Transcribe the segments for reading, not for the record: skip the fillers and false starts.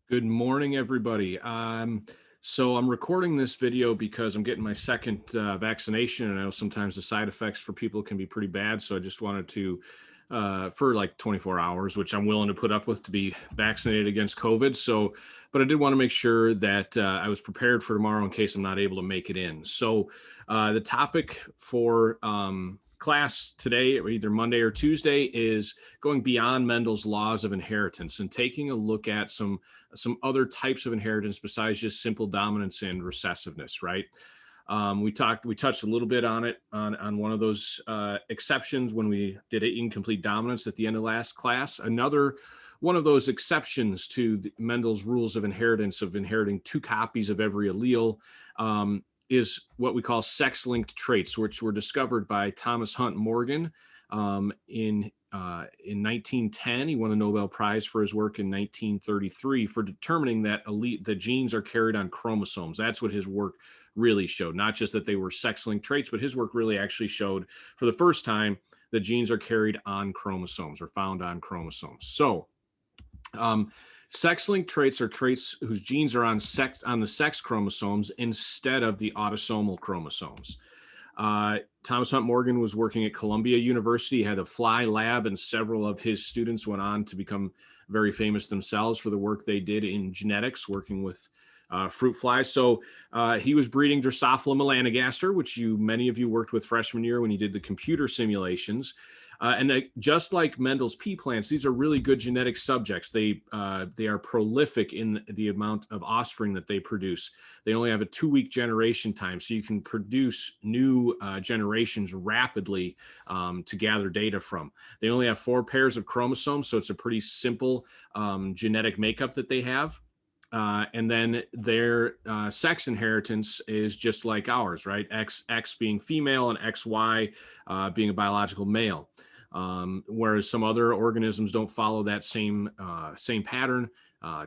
Good morning, everybody. So I'm recording this video because I'm getting my second vaccination, and I know sometimes the side effects for people can be pretty bad. So I just wanted to, for like 24 hours, which I'm willing to put up with to be vaccinated against COVID. So, but I did want to make sure that I was prepared for tomorrow in case I'm not able to make it in. So the topic for class today, or either Monday or Tuesday, is going beyond Mendel's laws of inheritance and taking a look at some other types of inheritance besides just simple dominance and recessiveness, right? We touched a little bit on it on one of those exceptions when we did incomplete dominance at the end of last class. Another one of those exceptions to Mendel's rules of inheritance, of inheriting two copies of every allele, is what we call sex-linked traits, which were discovered by Thomas Hunt Morgan in 1910. He won a Nobel Prize for his work in 1933 for determining that the genes are carried on chromosomes. That's what his work really showed, not just that they were sex-linked traits, but his work really actually showed for the first time that genes are carried on chromosomes or found on chromosomes. So sex-linked traits are traits whose genes are on the sex chromosomes instead of the autosomal chromosomes. Thomas Hunt Morgan was working at Columbia University. He had a fly lab, and several of his students went on to become very famous themselves for the work they did in genetics, working with fruit flies. So he was breeding Drosophila melanogaster, which many of you worked with freshman year when you did the computer simulations. Just like Mendel's pea plants, these are really good genetic subjects. They are prolific in the amount of offspring that they produce. They only have a 2-week generation time, so you can produce new generations rapidly to gather data from. They only have 4 pairs of chromosomes, so it's a pretty simple genetic makeup that they have. And then their sex inheritance is just like ours, right? X being female and XY being a biological male. Whereas some other organisms don't follow that same pattern.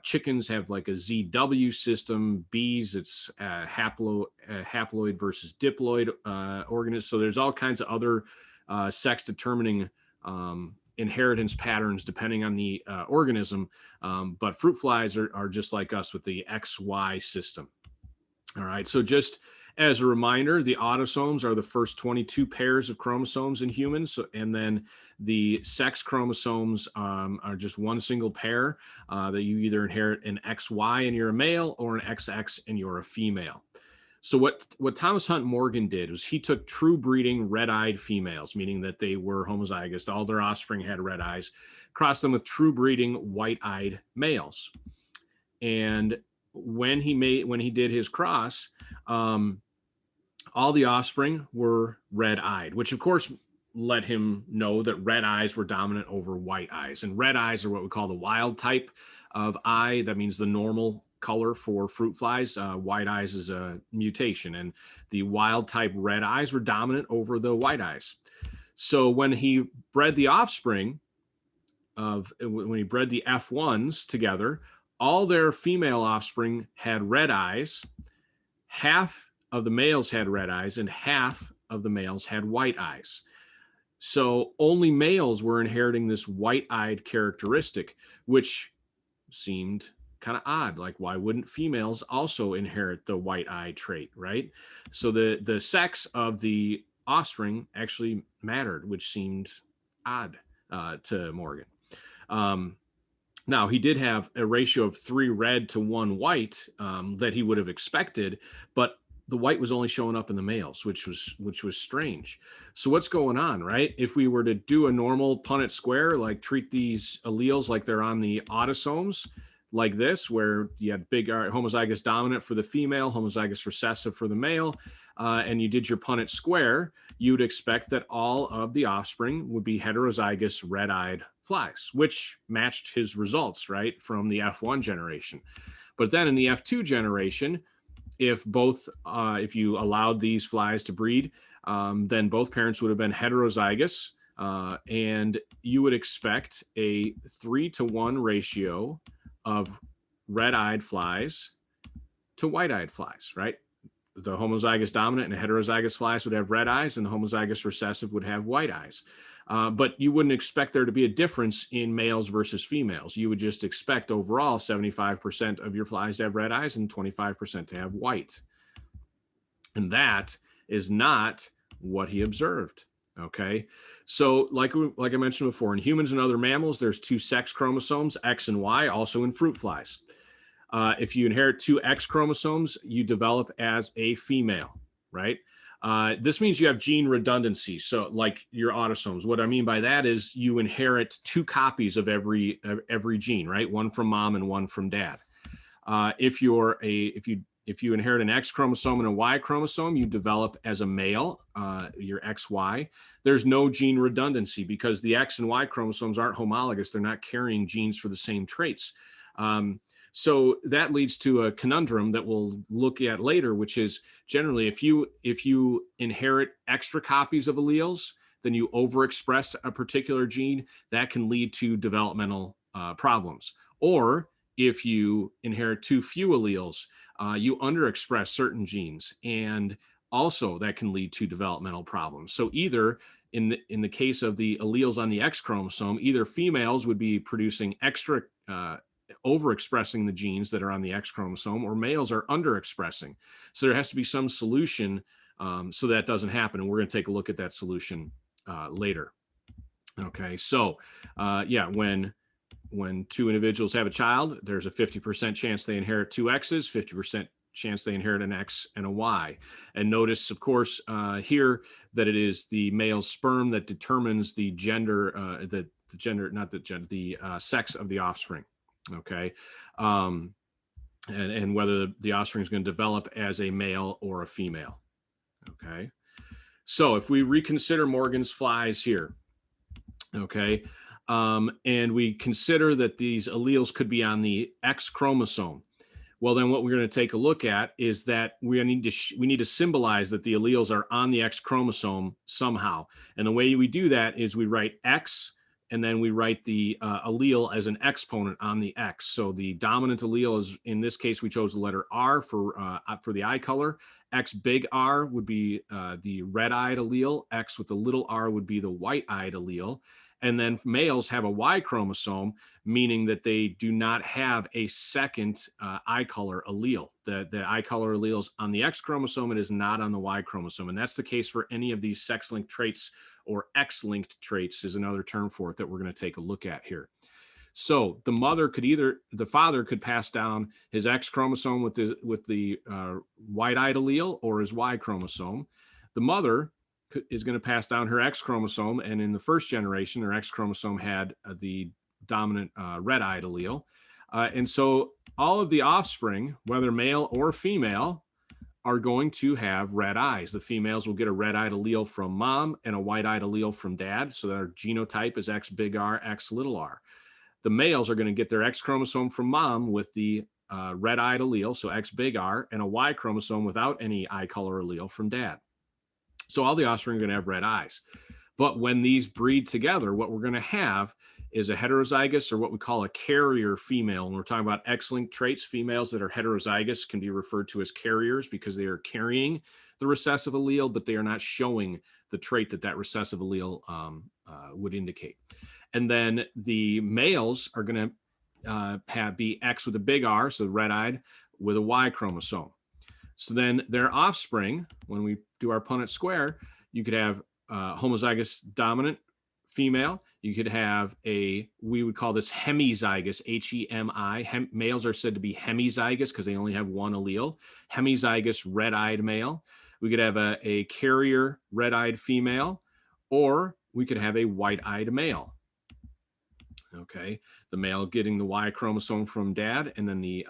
Chickens have like a ZW system. Bees, it's haploid versus diploid organisms. So there's all kinds of other sex determining inheritance patterns depending on the organism. But fruit flies are just like us with the XY system. All right, so just as a reminder, the autosomes are the first 22 pairs of chromosomes in humans, and then the sex chromosomes are just one single pair that you either inherit an XY and you're a male or an XX and you're a female. So what Thomas Hunt Morgan did was he took true breeding red-eyed females, meaning that they were homozygous, all their offspring had red eyes, crossed them with true breeding white-eyed males. And when he did his cross, all the offspring were red-eyed, which of course let him know that red eyes were dominant over white eyes. And red eyes are what we call the wild type of eye. That means the normal color for fruit flies. White eyes is a mutation, and the wild type red eyes were dominant over the white eyes. So when he bred the offspring when he bred the F1s together, all their female offspring had red eyes. Half of the males had red eyes and half of the males had white eyes. So only males were inheriting this white-eyed characteristic, which seemed kind of odd. Like, why wouldn't females also inherit the white-eye trait, right? So the sex of the offspring actually mattered, which seemed odd to Morgan. Now, he did have a ratio of 3 red to 1 white that he would have expected, but the white was only showing up in the males, which was strange. So what's going on, right? If we were to do a normal Punnett square, like treat these alleles like they're on the autosomes, like this, where you had big homozygous dominant for the female, homozygous recessive for the male, and you did your Punnett square, you'd expect that all of the offspring would be heterozygous red-eyed flies, which matched his results, right, from the F1 generation. But then in the F2 generation, if you allowed these flies to breed, then both parents would have been heterozygous, and you would expect a 3-to-1 ratio of red-eyed flies to white-eyed flies, right? The homozygous dominant and heterozygous flies would have red eyes, and the homozygous recessive would have white eyes. But you wouldn't expect there to be a difference in males versus females. You would just expect overall 75% of your flies to have red eyes and 25% to have white. And that is not what he observed. Okay, so like I mentioned before, in humans and other mammals, there's 2 sex chromosomes, X and Y, also in fruit flies. If you inherit 2 X chromosomes, you develop as a female, right? This means you have gene redundancy. So like your autosomes, what I mean by that is you inherit 2 copies of every gene, right? One from mom and one from dad. If you inherit an X chromosome and a Y chromosome, you develop as a male, your XY. There's no gene redundancy because the X and Y chromosomes aren't homologous. They're not carrying genes for the same traits. So that leads to a conundrum that we'll look at later, which is generally if you inherit extra copies of alleles, then you overexpress a particular gene, that can lead to developmental problems. Or if you inherit too few alleles, you underexpress certain genes, and also that can lead to developmental problems. So either in the case of the alleles on the X chromosome, either females would be producing extra overexpressing the genes that are on the X chromosome, or males are underexpressing. So there has to be some solution so that doesn't happen. And we're going to take a look at that solution later. Okay, so yeah, when 2 individuals have a child, there's a 50% chance they inherit 2 X's, 50% chance they inherit an X and a Y. And notice, of course, here that it is the male sperm that determines the gender, the sex of the offspring. Okay, and whether the offspring is going to develop as a male or a female. Okay, so if we reconsider Morgan's flies here, okay, and we consider that these alleles could be on the X chromosome, well, then what we're going to take a look at is that we need to symbolize that the alleles are on the X chromosome somehow. And the way we do that is we write X, and then we write the allele as an exponent on the X. So the dominant allele is, in this case, we chose the letter R for the eye color. X big R would be the red-eyed allele. X with the little r would be the white-eyed allele. And then males have a Y chromosome, meaning that they do not have a second eye color allele. The eye color allele is on the X chromosome. It is not on the Y chromosome. And that's the case for any of these sex-linked traits, or X-linked traits is another term for it that we're going to take a look at here. So the father could pass down his X chromosome with the white-eyed allele, or his Y chromosome. The mother is going to pass down her X chromosome, and in the first generation, her X chromosome had the dominant red-eyed allele. And so all of the offspring, whether male or female, are going to have red eyes. The females will get a red-eyed allele from mom and a white-eyed allele from dad. So their genotype is X big R, X little r. The males are going to get their X chromosome from mom with the red-eyed allele, so X big R, and a Y chromosome without any eye color allele from dad. So all the offspring are going to have red eyes. But when these breed together, what we're going to have is a heterozygous, or what we call a carrier female. When we're talking about X-linked traits, females that are heterozygous can be referred to as carriers because they are carrying the recessive allele, but they are not showing the trait that recessive allele would indicate. And then the males are going to be X with a big R, so red-eyed, with a Y chromosome. So then their offspring, when we do our Punnett square, you could have homozygous dominant female. You could have we would call this hemizygous, H-E-M-I. Males are said to be hemizygous because they only have one allele. Hemizygous red-eyed male. We could have a carrier red-eyed female, or we could have a white-eyed male. Okay, the male getting the Y chromosome from dad, and then the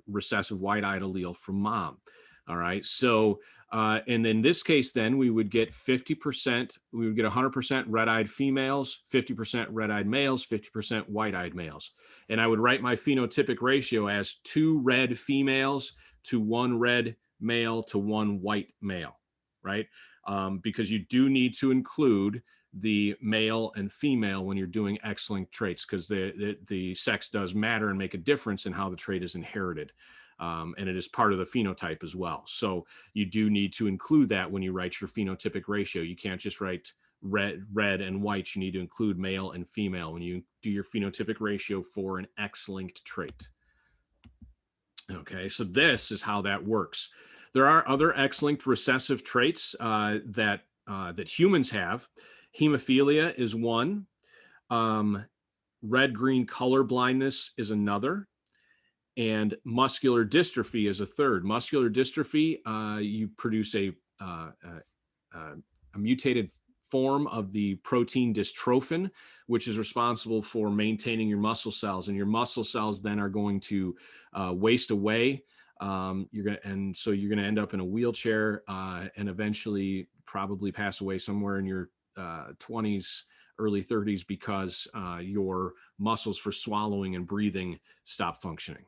recessive white-eyed allele from mom. All right, so and in this case, then we would get 50%, we would get 100% red-eyed females, 50% red-eyed males, 50% white-eyed males. And I would write my phenotypic ratio as 2 red females to 1 red male to 1 white male, right? Because you do need to include the male and female when you're doing X-linked traits, because the sex does matter and make a difference in how the trait is inherited. And it is part of the phenotype as well. So you do need to include that when you write your phenotypic ratio. You can't just write red and white, you need to include male and female when you do your phenotypic ratio for an X-linked trait. Okay, so this is how that works. There are other X-linked recessive traits that humans have. Hemophilia is one. Red-green color blindness is another. And muscular dystrophy is a third. Muscular dystrophy, you produce a mutated form of the protein dystrophin, which is responsible for maintaining your muscle cells, and your muscle cells then are going to waste away. So you're going to end up in a wheelchair and eventually probably pass away somewhere in your 20s, early 30s, because your muscles for swallowing and breathing stop functioning.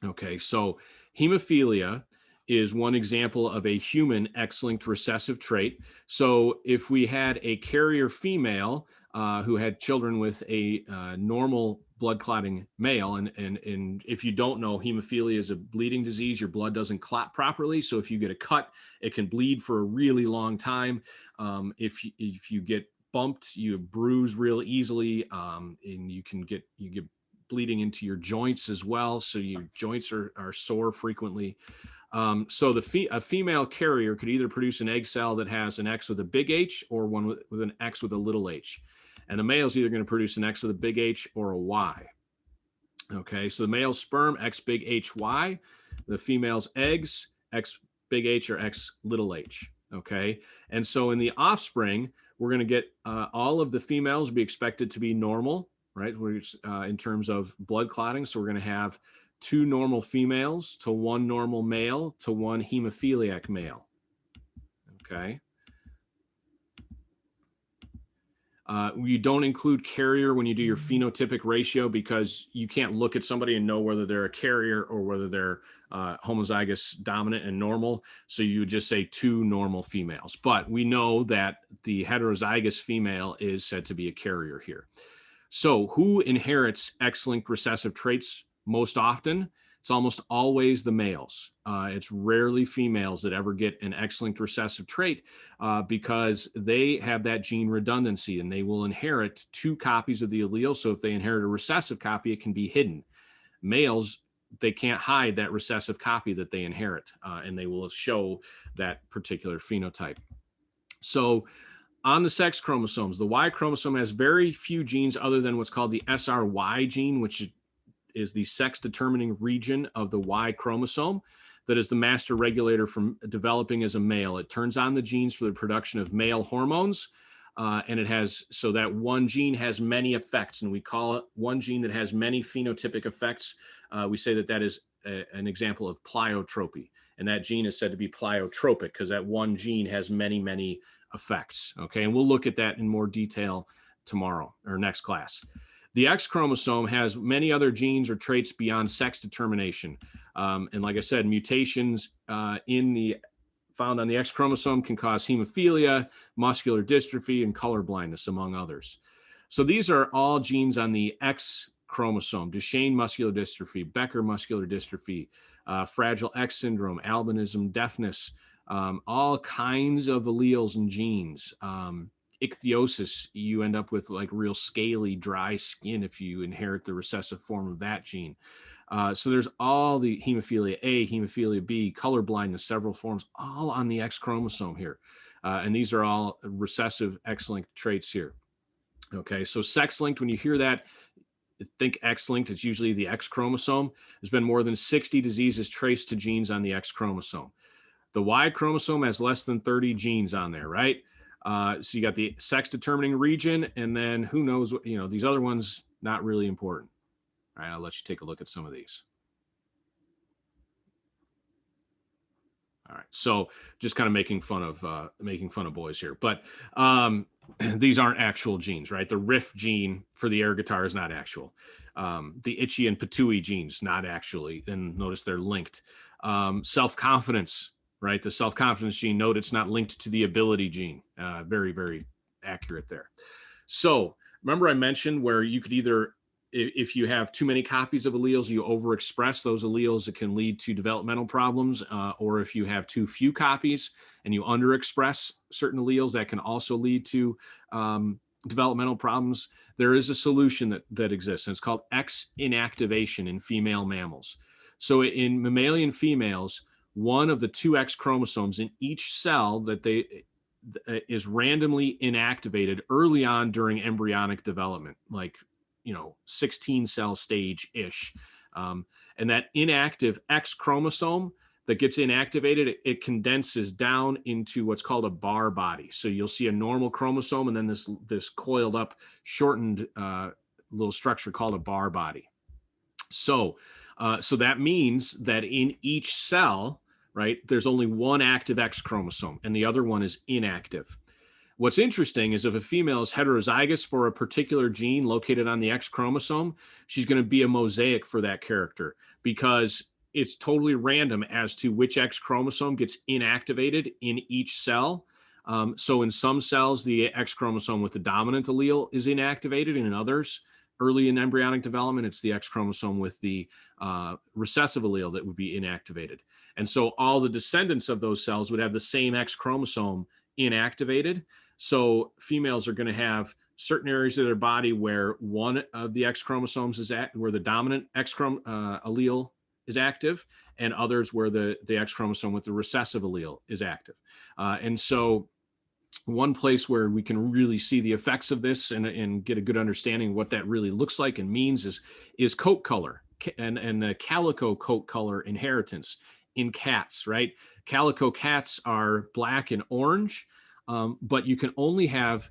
Okay, so hemophilia is one example of a human X-linked recessive trait. So if we had a carrier female who had children with a normal blood clotting male, and if you don't know, hemophilia is a bleeding disease. Your blood doesn't clot properly, so if you get a cut, it can bleed for a really long time. If you get bumped, you bruise real easily, and you get bleeding into your joints as well, so your joints are sore frequently. So a female carrier could either produce an egg cell that has an X with a big H or one with an X with a little h. And the male is either going to produce an X with a big H or a Y. Okay, so the male sperm, X big H Y. The female's eggs, X big H or X little h. Okay, and so in the offspring, we're going to get all of the females be expected to be normal, right? Which in terms of blood clotting. So we're going to have 2 normal females to 1 normal male to 1 hemophiliac male. Okay. You don't include carrier when you do your phenotypic ratio because you can't look at somebody and know whether they're a carrier or whether they're homozygous dominant and normal. So you would just say 2 normal females. But we know that the heterozygous female is said to be a carrier here. So who inherits X-linked recessive traits most often? It's almost always the males. It's rarely females that ever get an X-linked recessive trait because they have that gene redundancy and they will inherit 2 copies of the allele. So if they inherit a recessive copy, it can be hidden. Males, they can't hide that recessive copy that they inherit, and they will show that particular phenotype. So on the sex chromosomes, the Y chromosome has very few genes other than what's called the SRY gene, which is the sex-determining region of the Y chromosome that is the master regulator from developing as a male. It turns on the genes for the production of male hormones, and it has, so that one gene has many effects, and we call it one gene that has many phenotypic effects. We say that is an example of pleiotropy, and that gene is said to be pleiotropic because that one gene has many, many effects. Okay, and we'll look at that in more detail tomorrow or next class. The X chromosome has many other genes or traits beyond sex determination. And like I said, mutations found on the X chromosome can cause hemophilia, muscular dystrophy, and color blindness, among others. So these are all genes on the X chromosome: Duchenne muscular dystrophy, Becker muscular dystrophy, Fragile X syndrome, albinism, deafness, all kinds of alleles and genes. Ichthyosis, you end up with like real scaly, dry skin if you inherit the recessive form of that gene. So there's all the hemophilia A, hemophilia B, color blindness, several forms, all on the X chromosome here. And these are all recessive X-linked traits here. Okay, so sex-linked, when you hear that, think X-linked, it's usually the X chromosome. There's been more than 60 diseases traced to genes on the X chromosome. The Y chromosome has less than 30 genes on there, right? So you got the sex determining region, and then who knows what, these other ones, not really important. All right, I'll let you take a look at some of these. All right, so just kind of making fun of boys here, but these aren't actual genes, right? The RIF gene for the air guitar is not actual. The itchy and patooey genes, not actually, and notice they're linked. Self-confidence, right? The self-confidence gene, note it's not linked to the ability gene. Very, very accurate there. So remember I mentioned where you could either if you have too many copies of alleles, you overexpress those alleles, it can lead to developmental problems. Or if you have too few copies and you underexpress certain alleles, that can also lead to developmental problems. There is a solution that exists, and it's called X inactivation in female mammals. So in mammalian females, one of the two X chromosomes in each cell is randomly inactivated early on during embryonic development, like 16 cell stage ish. And that inactive X chromosome that gets inactivated, it condenses down into what's called a bar body. So you'll see a normal chromosome and then this coiled up, shortened little structure called a bar body. So that means that in each cell, right, there's only one active X chromosome and the other one is inactive. What's interesting is if a female is heterozygous for a particular gene located on the X chromosome, she's going to be a mosaic for that character because it's totally random as to which X chromosome gets inactivated in each cell. So in some cells, the X chromosome with the dominant allele is inactivated, and in others, early in embryonic development, it's the X chromosome with the recessive allele that would be inactivated. And so all the descendants of those cells would have the same X chromosome inactivated. So females are going to have certain areas of their body where one of the X chromosomes is where the dominant X allele is active, and others where the X chromosome with the recessive allele is active. And so one place where we can really see the effects of this and get a good understanding of what that really looks like and means is coat color and the calico coat color inheritance in cats, right? Calico cats are black and orange, but you can only have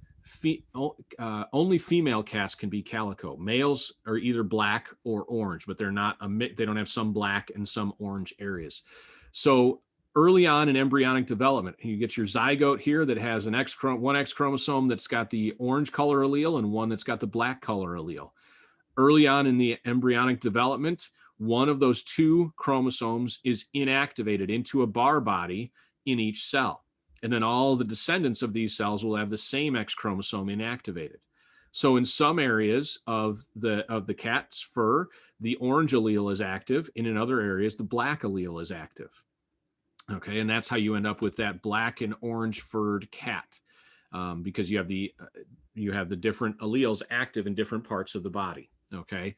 only female cats can be calico. Males are either black or orange, but they're not they don't have some black and some orange areas. So early on in embryonic development, you get your zygote here that has one X chromosome that's got the orange color allele and one that's got the black color allele. Early on in the embryonic development, one of those two chromosomes is inactivated into a bar body in each cell. And then all the descendants of these cells will have the same X chromosome inactivated. So in some areas of the cat's fur, the orange allele is active, and in other areas, the black allele is active. Okay, and that's how you end up with that black and orange furred cat, because you have the different alleles active in different parts of the body. Okay,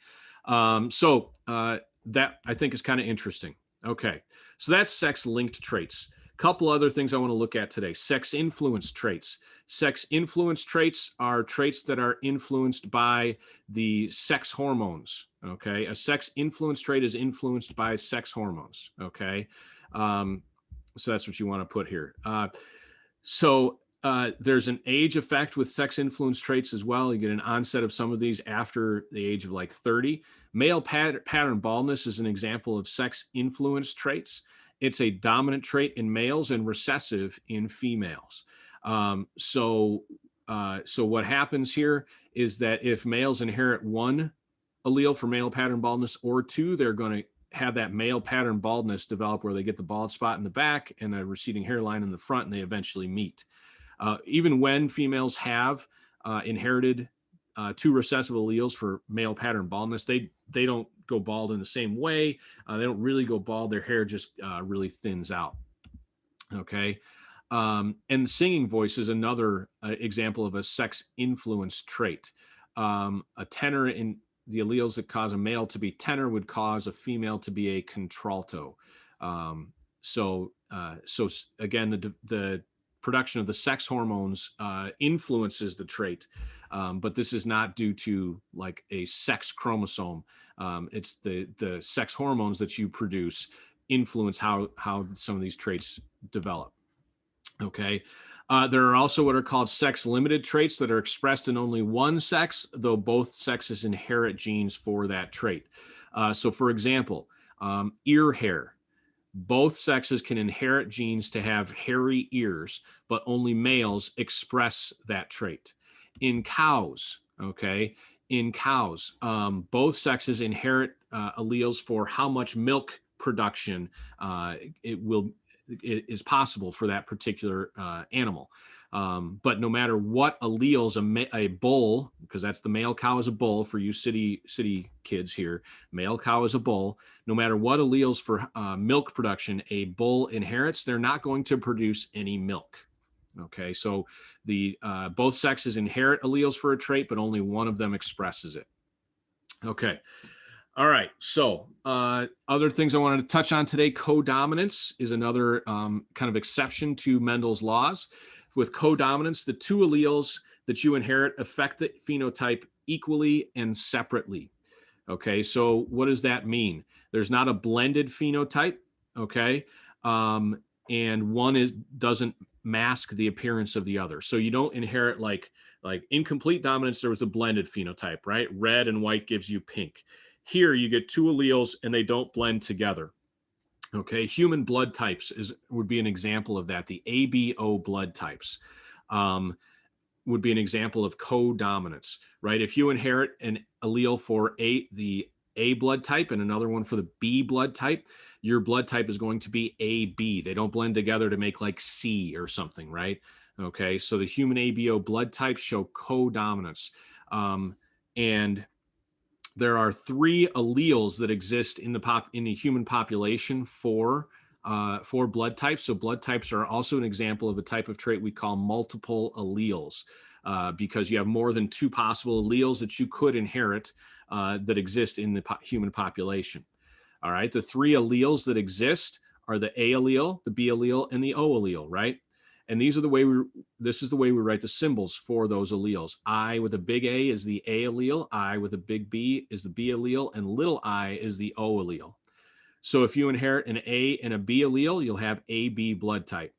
so that I think is kind of interesting. Okay, so that's sex-linked traits. Couple other things I want to look at today. Sex-influenced traits. Sex-influenced traits are traits that are influenced by the sex hormones. Okay, a sex-influenced trait is influenced by sex hormones. Okay, so that's what you want to put here. There's an age effect with sex-influenced traits as well. You get an onset of some of these after the age of like 30. Male pattern baldness is an example of sex-influenced traits. It's a dominant trait in males and recessive in females. So what happens here is that if males inherit one allele for male pattern baldness or two, they're going to have that male pattern baldness develop where they get the bald spot in the back and a receding hairline in the front, and they eventually meet. Even when females have inherited two recessive alleles for male pattern baldness, they don't go bald in the same way. They don't really go bald. Their hair just really thins out. Okay. And singing voice is another example of a sex-influenced trait. A tenor in the alleles that cause a male to be tenor would cause a female to be a contralto. So again, the production of the sex hormones influences the trait, but this is not due to like a sex chromosome. It's the sex hormones that you produce influence how some of these traits develop. Okay. There are also what are called sex-limited traits that are expressed in only one sex, though both sexes inherit genes for that trait. So for example, ear hair. Both sexes can inherit genes to have hairy ears, but only males express that trait. In cows, both sexes inherit alleles for how much milk production is possible for that particular animal. But no matter what alleles a bull, because that's the male cow is a bull for you city kids here, male cow is a bull. No matter what alleles for milk production a bull inherits, they're not going to produce any milk. Okay, so the both sexes inherit alleles for a trait, but only one of them expresses it. Okay. All right. So other things I wanted to touch on today, codominance is another kind of exception to Mendel's laws. With codominance, the two alleles that you inherit affect the phenotype equally and separately. Okay. So what does that mean? There's not a blended phenotype. Okay. And one doesn't mask the appearance of the other. So you don't inherit like incomplete dominance, there was a blended phenotype, right? Red and white gives you pink. Here you get two alleles and they don't blend together. Okay, human blood types would be an example of that. The ABO blood types would be an example of codominance, right? If you inherit an allele for the A blood type and another one for the B blood type, your blood type is going to be AB. They don't blend together to make like C or something, right? Okay, so the human ABO blood types show codominance. And there are three alleles that exist in the human population for blood types. So blood types are also an example of a type of trait we call multiple alleles, because you have more than two possible alleles that you could inherit that exist in the human population. All right, the three alleles that exist are the A allele, the B allele, and the O allele, right? And this is the way we write the symbols for those alleles. I with a big A is the A allele, I with a big B is the B allele, and little I is the O allele. So if you inherit an A and a B allele, you'll have AB blood type.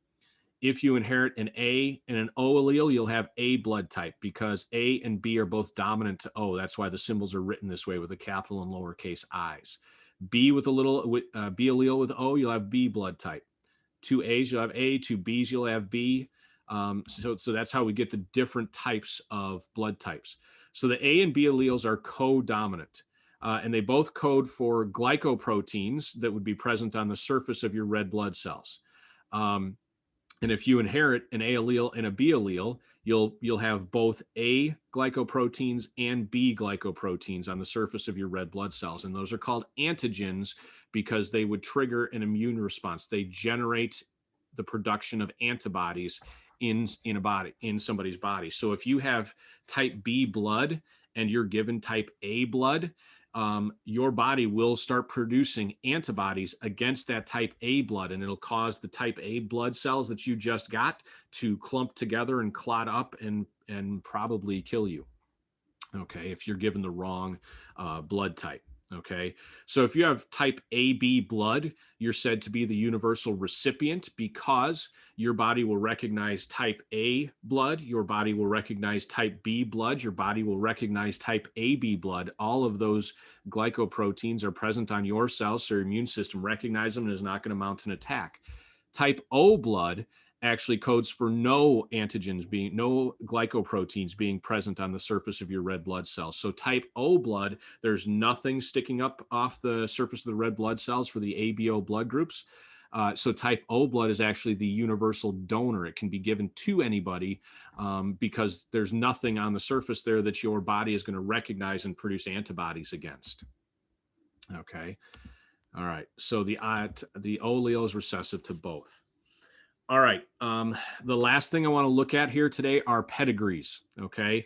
If you inherit an A and an O allele, you'll have A blood type, because A and B are both dominant to O. That's why the symbols are written this way with a capital and lowercase i's. B with a B allele with O, you'll have B blood type. Two A's, you'll have A. Two B's, you'll have B. So that's how we get the different types of blood types. So the A and B alleles are codominant, and they both code for glycoproteins that would be present on the surface of your red blood cells. And if you inherit an A allele and a B allele, you'll have both A glycoproteins and B glycoproteins on the surface of your red blood cells. And those are called antigens because they would trigger an immune response. They generate the production of antibodies in somebody's body. So if you have type B blood and you're given type A blood, your body will start producing antibodies against that type A blood, and it'll cause the type A blood cells that you just got to clump together and clot up and probably kill you. Okay, if you're given the wrong blood type. Okay, so if you have type AB blood, you're said to be the universal recipient because your body will recognize type A blood, your body will recognize type B blood, your body will recognize type AB blood. All of those glycoproteins are present on your cells, so your immune system recognizes them and is not going to mount an attack. Type O blood actually codes for no glycoproteins being present on the surface of your red blood cells. So type O blood, there's nothing sticking up off the surface of the red blood cells for the ABO blood groups. So type O blood is actually the universal donor. It can be given to anybody because there's nothing on the surface there that your body is going to recognize and produce antibodies against. Okay. All right. So the O allele is recessive to both. All right. The last thing I want to look at here today are pedigrees. Okay.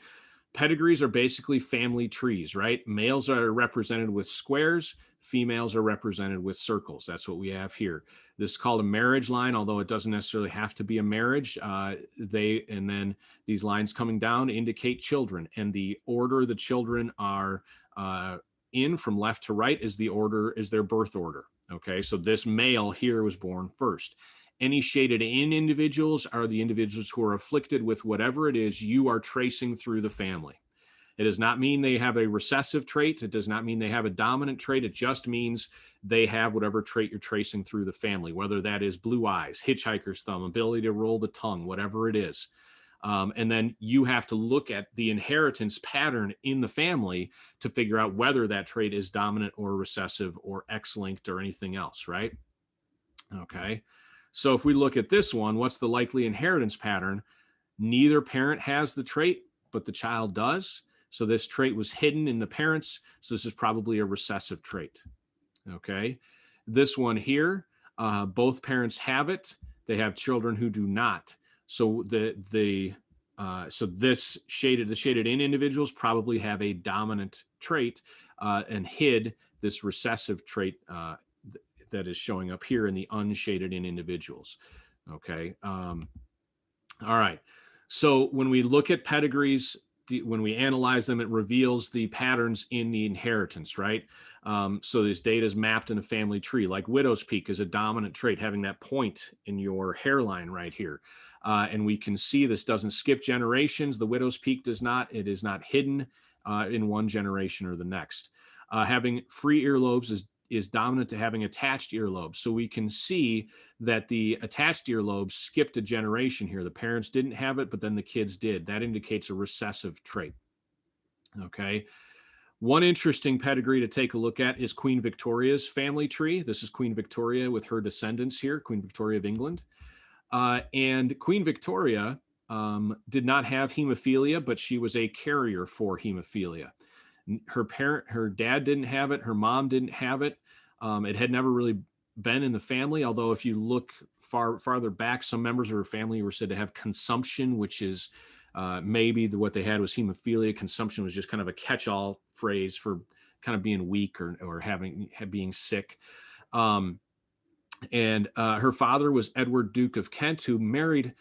Pedigrees are basically family trees, right? Males are represented with squares. Females are represented with circles. That's what we have here. This is called a marriage line, although it doesn't necessarily have to be a marriage. And then these lines coming down indicate children, and the order the children are in from left to right is their birth order. Okay. So this male here was born first. Any shaded in individuals are the individuals who are afflicted with whatever it is you are tracing through the family. It does not mean they have a recessive trait. It does not mean they have a dominant trait. It just means they have whatever trait you're tracing through the family, whether that is blue eyes, hitchhiker's thumb, ability to roll the tongue, whatever it is. And then you have to look at the inheritance pattern in the family to figure out whether that trait is dominant or recessive or X-linked or anything else, right? Okay. So if we look at this one, what's the likely inheritance pattern? Neither parent has the trait, but the child does. So this trait was hidden in the parents. So this is probably a recessive trait. Okay. This one here, both parents have it. They have children who do not. So the the shaded in individuals probably have a dominant trait and hid this recessive trait that is showing up here in the unshaded in individuals. Okay. All right. So when we look at pedigrees, when we analyze them, it reveals the patterns in the inheritance, right? So this data is mapped in a family tree, like widow's peak is a dominant trait, having that point in your hairline right here. And we can see this doesn't skip generations. The widow's peak does not. It is not hidden in one generation or the next. Having free earlobes is dominant to having attached earlobes. So we can see that the attached earlobes skipped a generation here. The parents didn't have it, but then the kids did. That indicates a recessive trait. Okay. One interesting pedigree to take a look at is Queen Victoria's family tree. This is Queen Victoria with her descendants here, Queen Victoria of England. And Queen Victoria did not have hemophilia, but she was a carrier for hemophilia. Her dad didn't have it. Her mom didn't have it. It had never really been in the family, although if you look farther back, some members of her family were said to have consumption, which is maybe what they had was hemophilia. Consumption was just kind of a catch-all phrase for kind of being weak or being sick. And her father was Edward, Duke of Kent, who married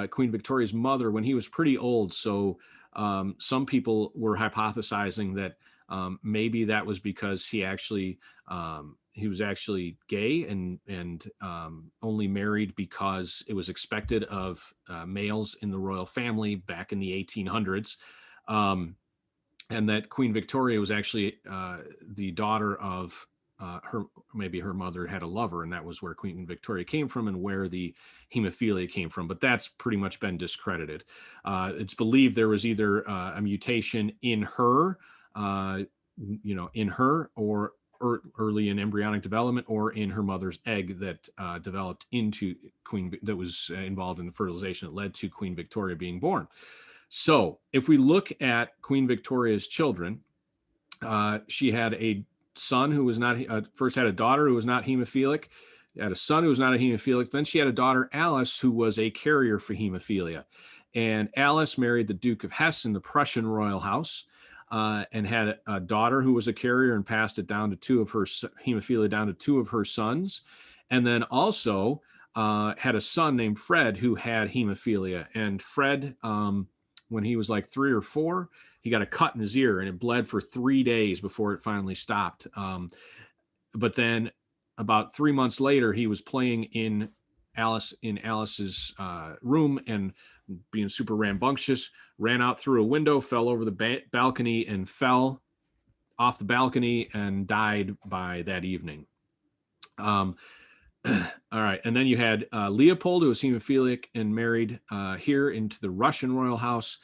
Queen Victoria's mother when he was pretty old. So some people were hypothesizing that maybe that was because he was actually gay and only married because it was expected of males in the royal family back in the 1800s. And that Queen Victoria was actually the daughter of maybe her mother had a lover, and that was where Queen Victoria came from and where the hemophilia came from. But that's pretty much been discredited. It's believed there was either a mutation in her, in her, or early in embryonic development, or in her mother's egg that developed into that was involved in the fertilization that led to Queen Victoria being born. So if we look at Queen Victoria's children, she had a son who was not, first had a daughter who was not hemophilic, had a son who was not a hemophilic. Then she had a daughter, Alice, who was a carrier for hemophilia. And Alice married the Duke of Hesse in the Prussian royal house and had a daughter who was a carrier and passed it down to hemophilia down to two of her sons. And then also had a son named Fred who had hemophilia. And Fred, when he was like 3 or 4, he got a cut in his ear and it bled for 3 days before it finally stopped. But then about 3 months later, he was playing in Alice's room and being super rambunctious, ran out through a window, fell over the balcony and fell off the balcony and died by that evening. All right. And then you had Leopold, who was hemophilic and married here into the Russian royal house.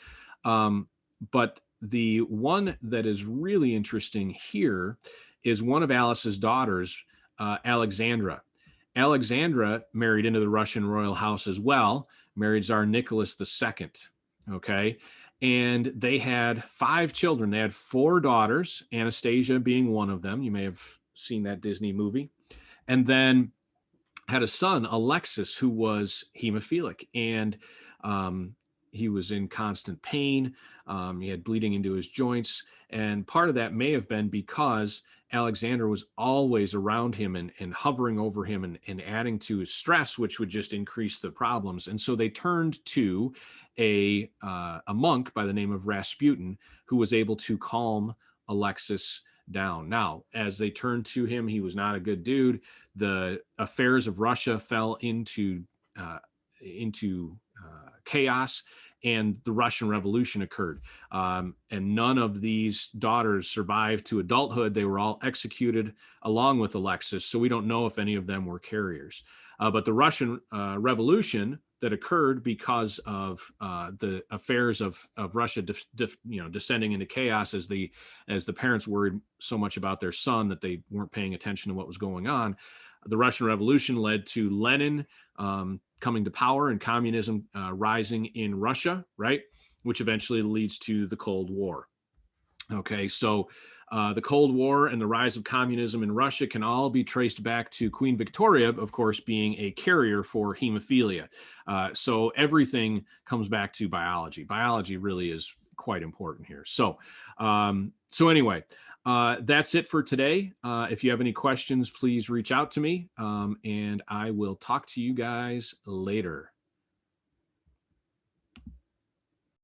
But the one that is really interesting here is one of Alice's daughters, Alexandra. Alexandra married into the Russian royal house as well, married Tsar Nicholas II. Okay. And they had 5 children. They had 4 daughters, Anastasia being one of them. You may have seen that Disney movie. And then had a son, Alexis, who was hemophilic, and he was in constant pain. He had bleeding into his joints. And part of that may have been because Alexander was always around him and hovering over him and adding to his stress, which would just increase the problems. And so they turned to a monk by the name of Rasputin, who was able to calm Alexis down. Now, as they turned to him, he was not a good dude. The affairs of Russia fell into chaos, and the Russian Revolution occurred. And none of these daughters survived to adulthood. They were all executed along with Alexis. So we don't know if any of them were carriers. But the Russian Revolution that occurred because of the affairs of Russia, descending into chaos as the parents worried so much about their son that they weren't paying attention to what was going on. The Russian Revolution led to Lenin coming to power and communism rising in Russia, right? Which eventually leads to the Cold War. Okay, so the Cold War and the rise of communism in Russia can all be traced back to Queen Victoria, of course, being a carrier for hemophilia. So everything comes back to biology. Biology really is quite important here. So anyway, that's it for today. If you have any questions, please reach out to me, and I will talk to you guys later.